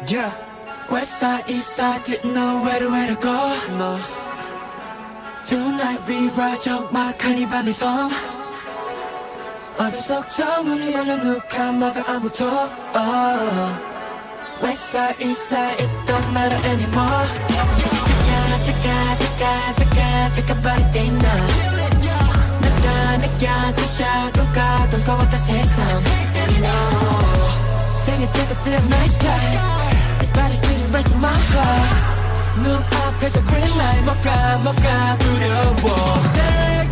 Yeah. West side, east side, didn't know where to go. No. Tonight we ride 적막한 이 밤의 섬. 어둠 속 저 문을 열려 누가 막아 아무도. West side, east side, it don't matter anymore. taka body day 나. 내가 느껴서 샤도가 동거웠다 세상. You know. 생일 찍어드려 nice guy. 네 body's really racing my heart. 눈 앞에서 green light 뭐가 두려워. Hey,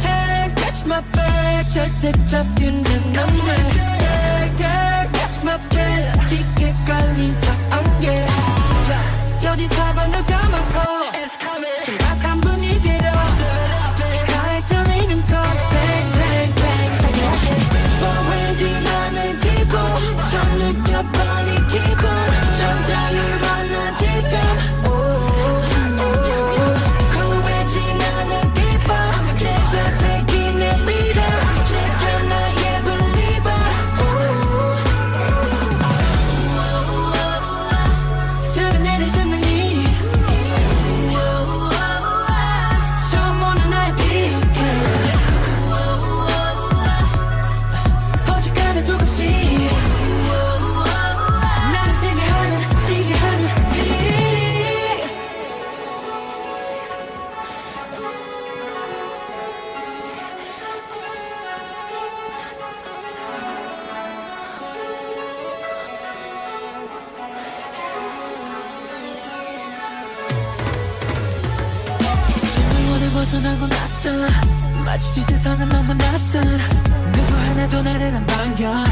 catch my back 절대 잡히는 남자. Hey, catch my breath 짙게 깔린 딱 안개. 저기 사방을 감아고 심각한 분위기로 가에 들리는 건 bang bang bang. 왠지 나는 기분 좀 느껴버린 기분 좀 자유만한 지금. 벗어나고 났어. 마주친 세상은 너무 낯선. 누구 하나도 나를 안 반겨.